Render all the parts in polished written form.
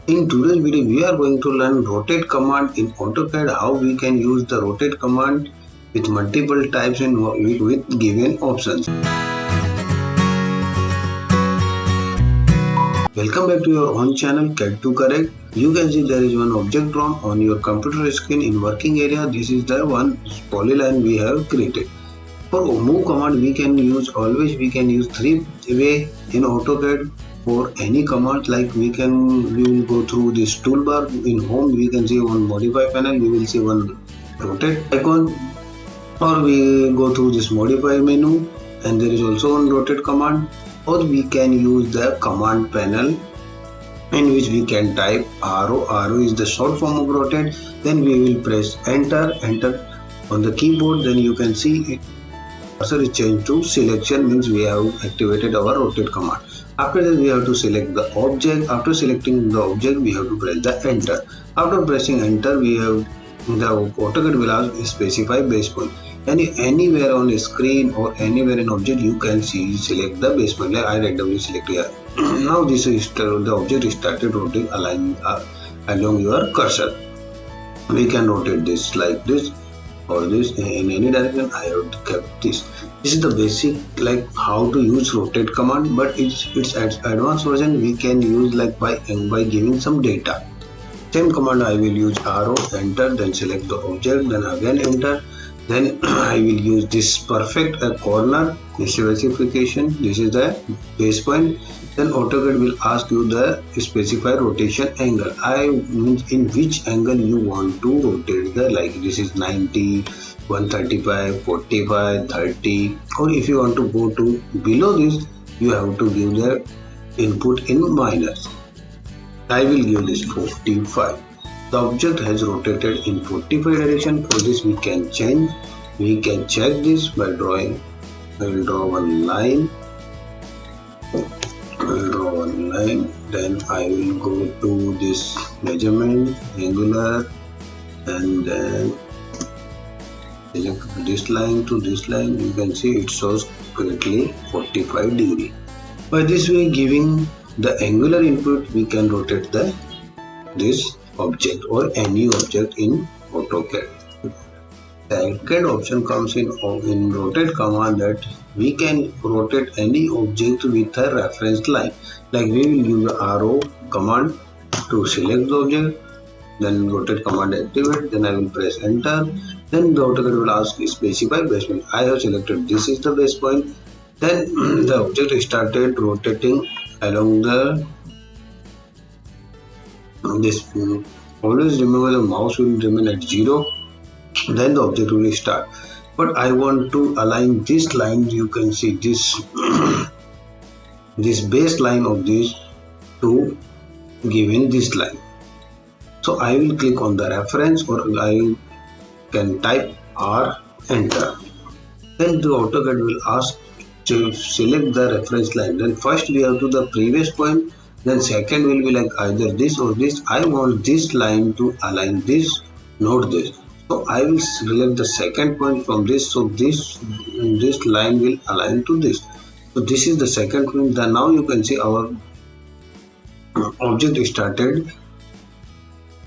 In today's video, we are going to learn rotate command in AutoCAD, how we can use the rotate command with multiple types and with given options. Welcome back to your own channel CAD to Correct. You can see there is one object drawn on your computer screen in working area. This is the one polyline we have created. For move command we can use three way in AutoCAD. For any command, like we will go through this toolbar. In home we can see one modify panel, we will see one rotate icon, or we go through this modify menu and there is also one rotate command, or we can use the command panel in which we can type arrow. Arrow is the short form of rotate. Then we will press enter on the keyboard. Then you can see it cursor is changed to selection, means we have activated our rotate command. After that we have to select the object. After selecting the object we have to press the enter. After pressing enter, we have the AutoCAD will ask specify base point. Anywhere on a screen or anywhere in object you can select the base point. Like I randomly select here. Now this is the object is started rotating along your cursor. We can rotate this like this or this in any direction. I have kept this. This is the basic, like how to use rotate command, but it's advanced version we can use like by giving some data. Same command I will use arrow, enter, then select the object, then again enter. Then I will use this perfect corner, this specification, this is the base point. Then AutoCAD will ask you the specify rotation angle. I means in which angle you want to rotate the, like this is 90, 135, 45, 30, or if you want to go to below this, you have to give the input in minus. I will give this 45. The object has rotated in 45 direction. For this we can change. We can check this by drawing. I will draw one line. Then I will go to this measurement, angular, and then select this line to this line. You can see it shows correctly 45 degree. By this way, giving the angular input, we can rotate this object or any object in AutoCAD. Second option comes in rotate command, that we can rotate any object with a reference line. Like we will use the arrow command to select the object, then rotate command activate, then I will press enter. Then the AutoCAD will ask specify base point. I have selected this is the base point. Then the object started rotating along this. Always remember the mouse will remain at 0. Then the object will start. But I want to align this line. You can see this this baseline of this to given this line. So I will click on the reference, or I can type R, enter. Then the AutoCAD will ask to select the reference line. Then first we have to the previous point. Then second will be like either this or this. I want this line to align this, not this. So I will select the second point from this. So this line will align to this. So this is the second point. Then now you can see our object started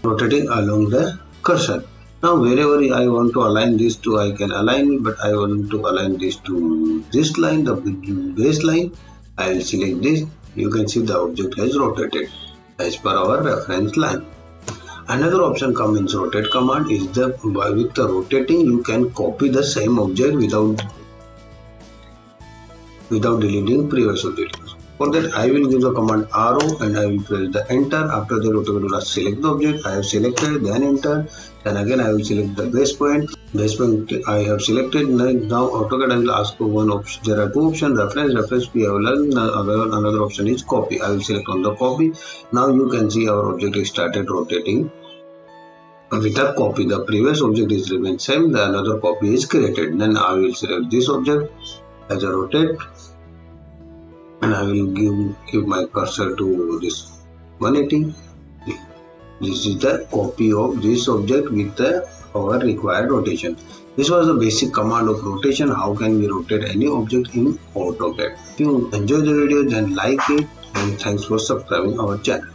rotating along the cursor. Now wherever I want to align this to, I can align it, but I want to align this to this line, the baseline. I will select this. You can see the object has rotated as per our reference line. Another option comes in rotate command is with the rotating you can copy the same object without deleting previous object. For that I will give the command arrow and I will press the enter. After that AutoCAD will select the object. I have selected, then enter. Then again I will select the base point. Base point I have selected. Now AutoCAD will ask for one option. There are two options: reference we have learned. Another option is copy. I will select on the copy. Now you can see our object started rotating with a copy. The previous object is remain same. The another copy is created. Then I will select this object as a rotate, and I will give my cursor to this 180. This is the copy of this object with our required rotation. This was the basic command of rotation. How can we rotate any object in AutoCAD? If you enjoyed the video, then like it, and thanks for subscribing our channel.